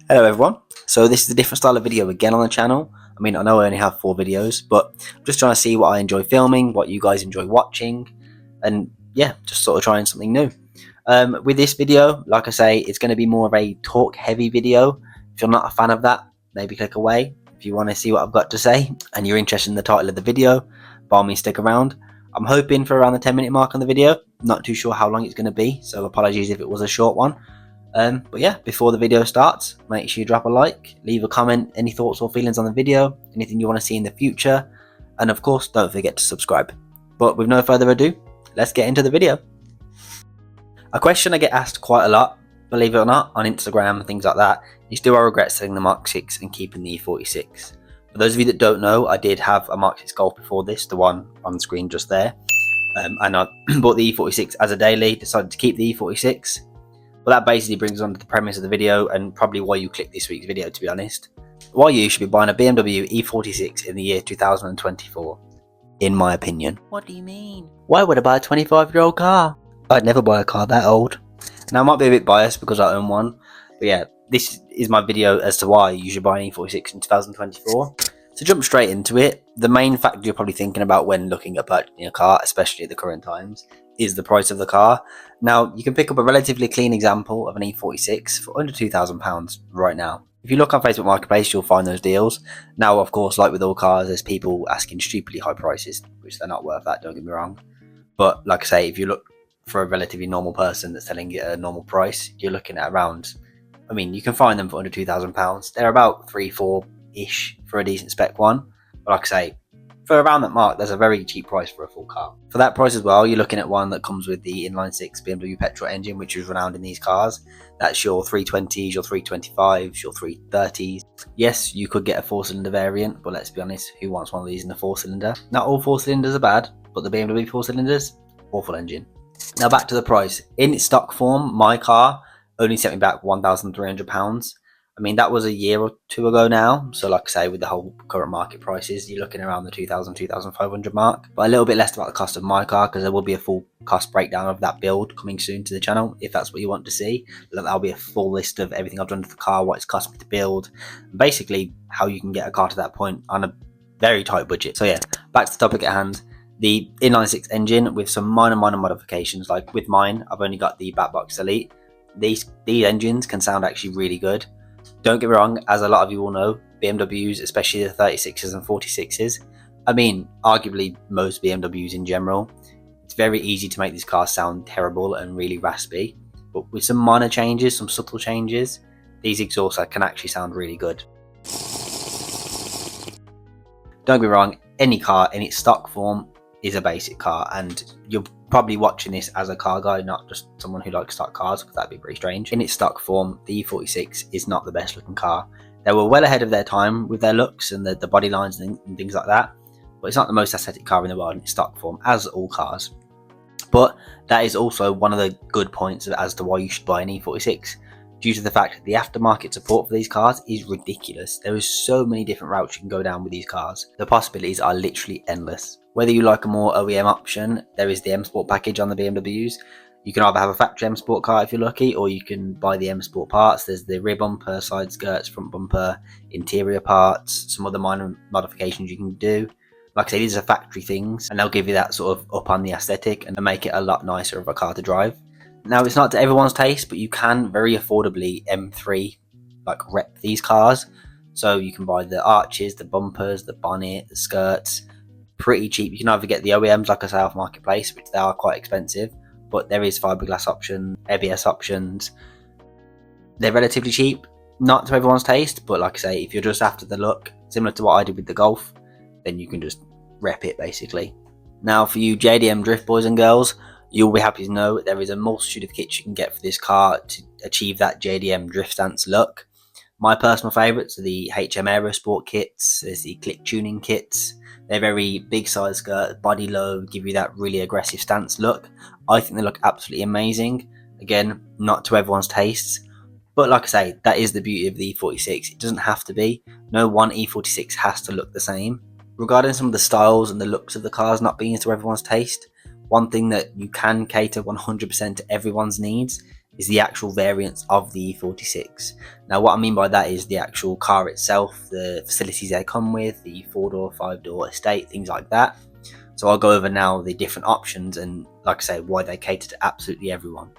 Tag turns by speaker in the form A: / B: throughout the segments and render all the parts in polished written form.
A: Hello everyone, so this is a different style of video again on the channel. I mean, I know I only have 4 videos, but I'm just trying to see what I enjoy filming, what you guys enjoy watching, and yeah, just sort of trying something new. With this video, like I say, it's going to be more of a talk heavy video. If you're not a fan of that, maybe click away. If you want to see what I've got to say and you're interested in the title of the video, by all means stick around. I'm hoping for around the 10-minute mark on the video. Not too sure how long it's going to be, so apologies if it was a short one. But yeah, before the video starts, make sure you drop a like, leave a comment, any thoughts or feelings on the video, anything you want to see in the future, and of course don't forget to subscribe. But with no further ado, let's get into the video. A question I get asked quite a lot, believe it or not, on Instagram and things like that, is do I regret selling the Mark 6 and keeping the E46? For those of you that don't know, I did have a Mark 6 Golf before this, the one on the screen just there, and I bought the E46 as a daily, decided to keep the E46. Well, that basically brings on to the premise of the video and probably why you clicked this week's video, to be honest. Why you should be buying a BMW E46 in the year 2024, in my opinion. What do you mean? Why would I buy a 25-year-old car? I'd never buy a car that old. Now, I might be a bit biased because I own one, but yeah, this is my video as to why you should buy an E46 in 2024. To jump straight into it, the main factor you're probably thinking about when looking at purchasing a car, especially at the current times, is the price of the car. Now, you can pick up a relatively clean example of an E46 for under £2,000 right now. If you look on Facebook Marketplace, you'll find those deals. Now, of course, like with all cars, there's people asking stupidly high prices, which they're not worth that, don't get me wrong. But like I say, if you look for a relatively normal person that's selling it at a normal price, you're looking at around, I mean, you can find them for under £2,000. They're about 3-4-ish for a decent spec one. But like I say, for around that mark, there's a very cheap price for a full car. For that price as well, you're looking at one that comes with the inline-six BMW petrol engine, which is renowned in these cars. That's your 320s, your 325s, your 330s. Yes, you could get a 4-cylinder variant, but let's be honest, who wants one of these in a 4-cylinder? Not all 4-cylinders are bad, but the BMW 4-cylinders, awful engine. Now back to the price. In its stock form, my car only set me back £1,300. I mean, that was a year or two ago now. So like I say, with the whole current market prices, you're looking around the 2,500 mark. But a little bit less about the cost of my car, because there will be a full cost breakdown of that build coming soon to the channel, if that's what you want to see. That'll be a full list of everything I've done to the car, what it's cost me to build, and basically how you can get a car to that point on a very tight budget. So yeah, back to the topic at hand. The inline-six engine with some minor modifications. Like with mine, I've only got the Backbox Elite. These engines can sound actually really good. Don't get me wrong, as a lot of you will know, BMWs, especially the 36s and 46s, I mean, arguably most BMWs in general, it's very easy to make these cars sound terrible and really raspy. But with some minor changes, some subtle changes, these exhausts can actually sound really good. Don't get me wrong, any car in its stock form is a basic car, and you're probably watching this as a car guy, not just someone who likes stock cars, because that'd be pretty strange. In its stock form, the E46 is not the best looking car. They were well ahead of their time with their looks and the body lines and things like that, but it's not the most aesthetic car in the world in its stock form, as all cars. But that is also one of the good points as to why you should buy an E46, due to the fact that the aftermarket support for these cars is ridiculous. There is so many different routes you can go down with these cars. The possibilities are literally endless. Whether you like a more OEM option, there is the M Sport package on the BMWs. You can either have a factory M Sport car if you're lucky, or you can buy the M Sport parts. There's the rear bumper, side skirts, front bumper, interior parts, some other minor modifications you can do. Like I say, these are factory things, and they'll give you that sort of up on the aesthetic and make it a lot nicer of a car to drive. Now, it's not to everyone's taste, but you can very affordably M3 rep these cars. So you can buy the arches, the bumpers, the bonnet, the skirts, pretty cheap. You can either get the OEMs, like I say, off Marketplace, which they are quite expensive, but there is fiberglass options, ABS options. They're relatively cheap, not to everyone's taste, but like I say, if you're just after the look, similar to what I did with the Golf, then you can just rep it basically. Now, for you JDM drift boys and girls, you'll be happy to know there is a multitude of kits you can get for this car to achieve that JDM drift stance look. My personal favourites are the HM Aerosport kits, there's the click tuning kits. They're very big size skirt, body low, give you that really aggressive stance look. I think they look absolutely amazing. Again, not to everyone's tastes, but like I say, that is the beauty of the E46. It doesn't have to be. No one E46 has to look the same. Regarding some of the styles and the looks of the cars not being to everyone's taste, one thing that you can cater 100% to everyone's needs is the actual variants of the E46. Now what I mean by that is the actual car itself, the facilities they come with, the 4-door, 5-door estate, things like that. So I'll go over now the different options and, like I say, why they cater to absolutely everyone.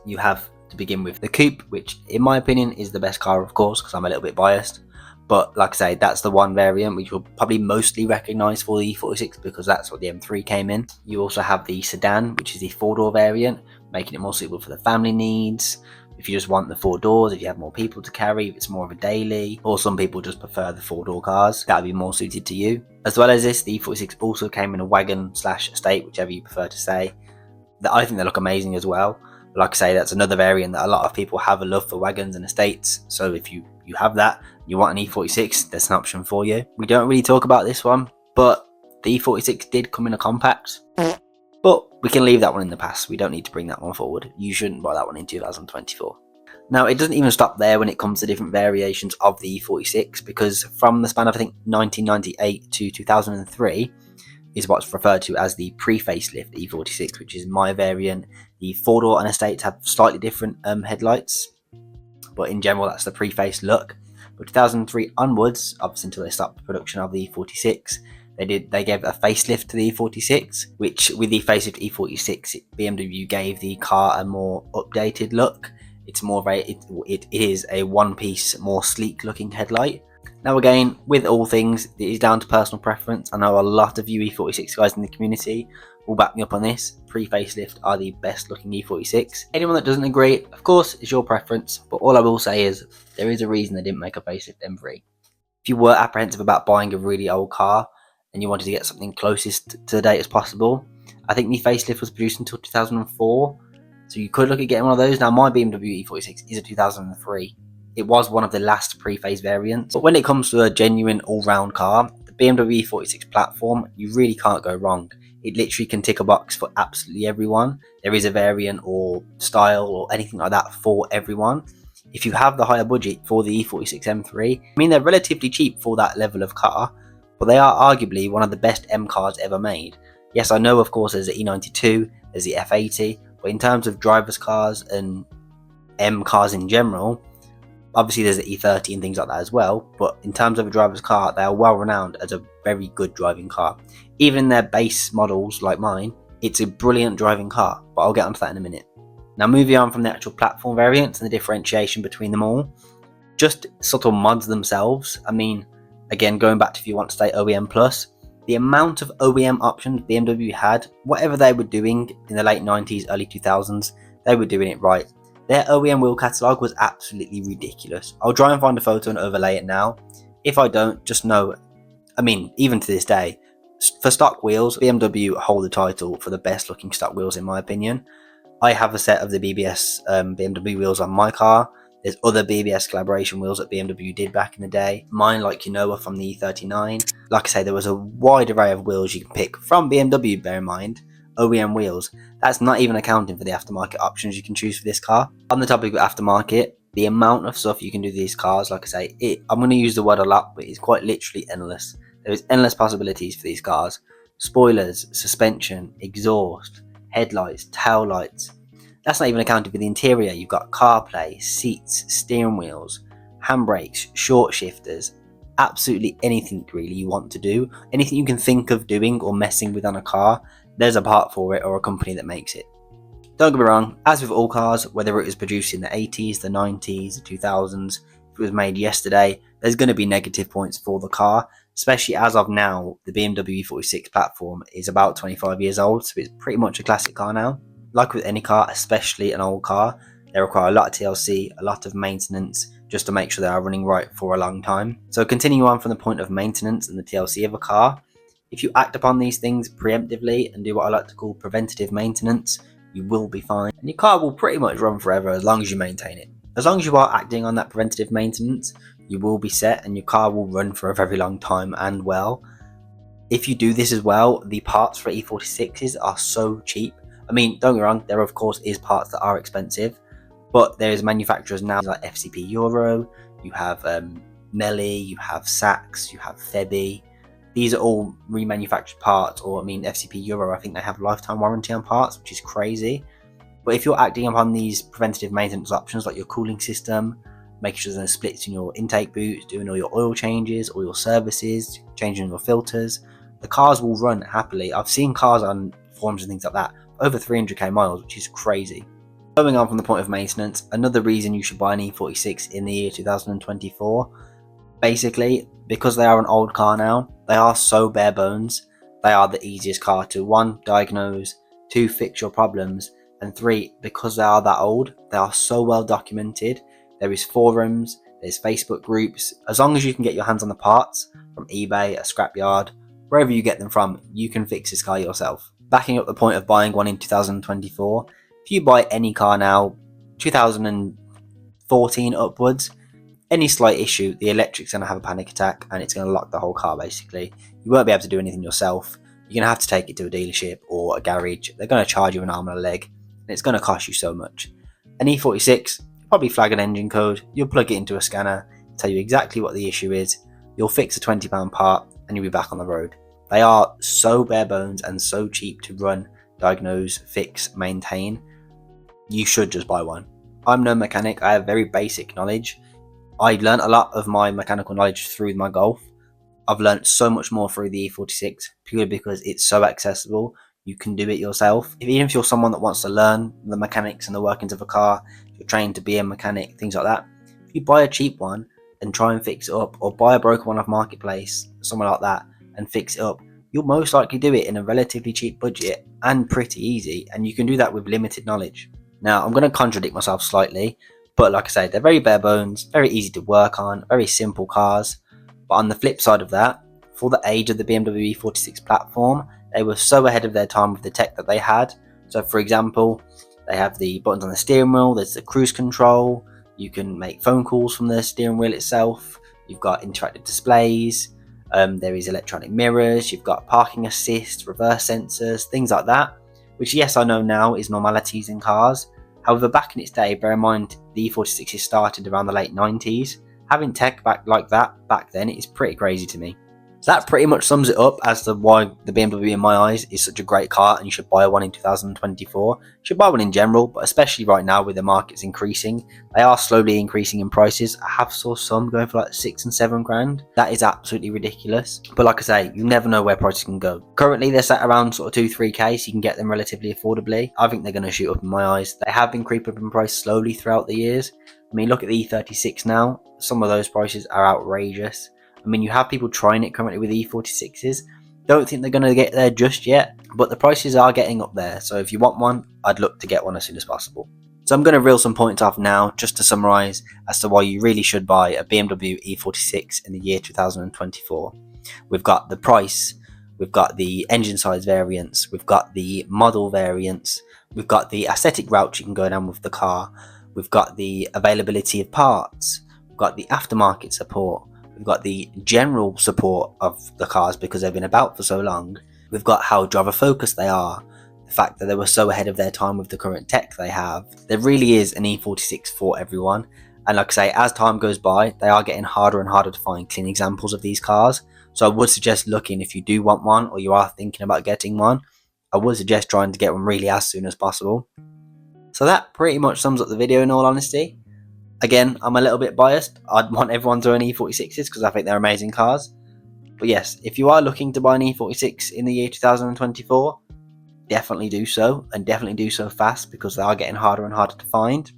A: You have, to begin with, the coupe, which in my opinion is the best car, of course, because I'm a little bit biased. But like I say, that's the one variant which you'll probably mostly recognise for the E46 because that's what the M3 came in. You also have the sedan, which is the 4-door variant, making it more suitable for the family needs. If you just want the 4 doors, if you have more people to carry, if it's more of a daily, or some people just prefer the 4-door cars, that would be more suited to you. As well as this, the E46 also came in a wagon / estate, whichever you prefer to say. I think they look amazing as well. Like I say, that's another variant that a lot of people have a love for wagons and estates. So if you have that, you want an E46, there's an option for you. We don't really talk about this one, but the E46 did come in a compact. But we can leave that one in the past. We don't need to bring that one forward. You shouldn't buy that one in 2024. Now, it doesn't even stop there when it comes to different variations of the E46, because from the span of, I think, 1998 to 2003, is what's referred to as the pre-facelift E46, which is my variant. The 4-door and estates have slightly different headlights, but in general that's the pre-faced look. But 2003 onwards, obviously until they stopped production of the E46, they gave a facelift to the E46, which with the facelift E46, BMW gave the car a more updated look. It's more of it is a one-piece, more sleek-looking headlight. Now again, with all things, it is down to personal preference. I know a lot of you E46 guys in the community will back me up on this. Pre-facelift are the best looking E46. Anyone that doesn't agree, of course, it's your preference, but all I will say is there is a reason they didn't make a facelift M3. If you were apprehensive about buying a really old car and you wanted to get something closest to the date as possible, I think the facelift was produced until 2004, so you could look at getting one of those. Now my BMW E46 is a 2003. It was one of the last pre-phase variants. But when it comes to a genuine all-round car, the BMW E46 platform, you really can't go wrong. It literally can tick a box for absolutely everyone. There is a variant or style or anything like that for everyone. If you have the higher budget for the E46 M3, I mean, they're relatively cheap for that level of car, but they are arguably one of the best M cars ever made. Yes, I know, of course, there's the E92, there's the F80, but in terms of driver's cars and M cars in general, obviously there's the E30 and things like that as well, but in terms of a driver's car, they are well renowned as a very good driving car. Even in their base models like mine, it's a brilliant driving car, but I'll get onto that in a minute. Now moving on from the actual platform variants and the differentiation between them all, just subtle mods themselves. I mean, again, going back to if you want to stay OEM plus, the amount of OEM options BMW had, whatever they were doing in the late 90s, early 2000s, they were doing it right. Their OEM wheel catalogue was absolutely ridiculous. I'll try and find a photo and overlay it now. If I don't, just know, I mean, even to this day, for stock wheels, BMW hold the title for the best looking stock wheels in my opinion. I have a set of the BBS BMW wheels on my car. There's other BBS collaboration wheels that BMW did back in the day. Mine, like you know, are from the E39. Like I say, there was a wide array of wheels you can pick from BMW, bear in mind. OEM wheels. That's not even accounting for the aftermarket options you can choose for this car. On the topic of aftermarket, the amount of stuff you can do with these cars, like I say, I'm going to use the word a lot, but it's quite literally endless. There is endless possibilities for these cars. Spoilers, suspension, exhaust, headlights, tail lights. That's not even accounting for the interior. You've got CarPlay, seats, steering wheels, handbrakes, short shifters, absolutely anything really you want to do. Anything you can think of doing or messing with on a car, there's a part for it or a company that makes it. Don't get me wrong, as with all cars, whether it was produced in the 80s, the 90s, the 2000s, if it was made yesterday, there's going to be negative points for the car, especially as of now. The BMW E46 platform is about 25 years old, so it's pretty much a classic car now. Like with any car, especially an old car, they require a lot of TLC, a lot of maintenance, just to make sure they are running right for a long time. So continuing on from the point of maintenance and the TLC of a car, if you act upon these things preemptively and do what I like to call preventative maintenance, you will be fine. And your car will pretty much run forever as long as you maintain it. As long as you are acting on that preventative maintenance, you will be set and your car will run for a very long time and well. If you do this as well, the parts for E46s are so cheap. I mean, don't get me wrong, there of course is parts that are expensive, but there's manufacturers now like FCP Euro, you have Melli, you have Sachs, you have Febi. These are all remanufactured parts, or I mean FCP Euro, I think they have lifetime warranty on parts, which is crazy. But if you're acting upon these preventative maintenance options like your cooling system, making sure there's no splits in your intake boots, doing all your oil changes, all your services, changing your filters, the cars will run happily. I've seen cars on forums and things like that over 300k miles, which is crazy. Going on from the point of maintenance, another reason you should buy an E46 in the year 2024, basically because they are an old car now, they are so bare bones. They are the easiest car to 1, diagnose, 2, fix your problems, and 3, because they are that old, they are so well documented. There is forums, there's Facebook groups. As long as you can get your hands on the parts from eBay, a scrapyard, wherever you get them from, you can fix this car yourself. Backing up the point of buying one in 2024, if you buy any car now, 2014 upwards, any slight issue, the electric's going to have a panic attack and it's going to lock the whole car basically. You won't be able to do anything yourself. You're going to have to take it to a dealership or a garage. They're going to charge you an arm and a leg and it's going to cost you so much. An E46, you'll probably flag an engine code, you'll plug it into a scanner, tell you exactly what the issue is, you'll fix a £20 part and you'll be back on the road. They are so bare bones and so cheap to run, diagnose, fix, maintain. You should just buy one. I'm no mechanic, I have very basic knowledge. I learned a lot of my mechanical knowledge through my Golf. I've learned so much more through the E46 purely because it's so accessible. You can do it yourself. Even if you're someone that wants to learn the mechanics and the workings of a car, you're trained to be a mechanic, things like that. If you buy a cheap one and try and fix it up, or buy a broken one off Marketplace, somewhere like that, and fix it up, you'll most likely do it in a relatively cheap budget and pretty easy, and you can do that with limited knowledge. Now, I'm going to contradict myself slightly, but like I say, they're very bare bones, very easy to work on, very simple cars. But on the flip side of that, for the age of the BMW E46 platform, they were so ahead of their time with the tech that they had. So for example, they have the buttons on the steering wheel, there's the cruise control, you can make phone calls from the steering wheel itself, you've got interactive displays, there is electronic mirrors, you've got parking assist, reverse sensors, things like that, which yes, I know now is normalities in cars. However, back in its day, bear in mind the E46 started around the late 90s. Having tech like that back then is pretty crazy to me. So that pretty much sums it up as to why the BMW in my eyes is such a great car and you should buy one in 2024. You should buy one in general, but especially right now with the markets increasing. They are slowly increasing in prices. I have saw some going for like 6 and 7 grand. That is absolutely ridiculous. But like I say, you never know where prices can go. Currently they're set around sort of 2-3k, so you can get them relatively affordably. I think they're going to shoot up in my eyes. They have been creeping up in price slowly throughout the years. I mean, look at the E36 now. Some of those prices are outrageous. I mean, you have people trying it currently with E46s. Don't think they're going to get there just yet, but the prices are getting up there. So if you want one, I'd look to get one as soon as possible. So I'm going to reel some points off now just to summarize as to why you really should buy a BMW E46 in the year 2024. We've got the price, we've got the engine size variants, we've got the model variants, we've got the aesthetic route you can go down with the car, we've got the availability of parts, we've got the aftermarket support, we've got the general support of the cars because they've been about for so long. We've got how driver focused they are, the fact that they were so ahead of their time with the current tech they have. There really is an E46 for everyone. And like I say, as time goes by, they are getting harder and harder to find clean examples of these cars. So I would suggest looking, if you do want one or you are thinking about getting one, I would suggest trying to get one really as soon as possible. So that pretty much sums up the video in all honesty. Again, I'm a little bit biased. I'd want everyone to own E46s because I think they're amazing cars. But yes, if you are looking to buy an E46 in the year 2024, definitely do so, and definitely do so fast because they are getting harder and harder to find.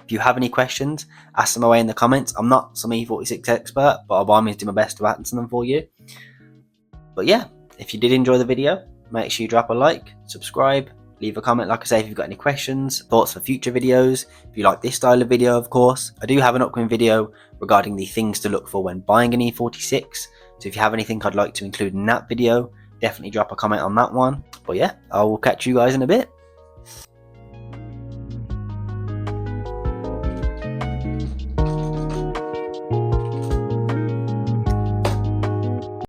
A: If you have any questions, ask them away in the comments. I'm not some E46 expert, but I'll by all means do my best to answer them for you. But yeah, if you did enjoy the video, make sure you drop a like, subscribe, leave a comment, like I say, if you've got any questions, thoughts for future videos, if you like this style of video, of course. I do have an upcoming video regarding the things to look for when buying an E46, so if you have anything I'd like to include in that video, definitely drop a comment on that one. But yeah, I will catch you guys in a bit.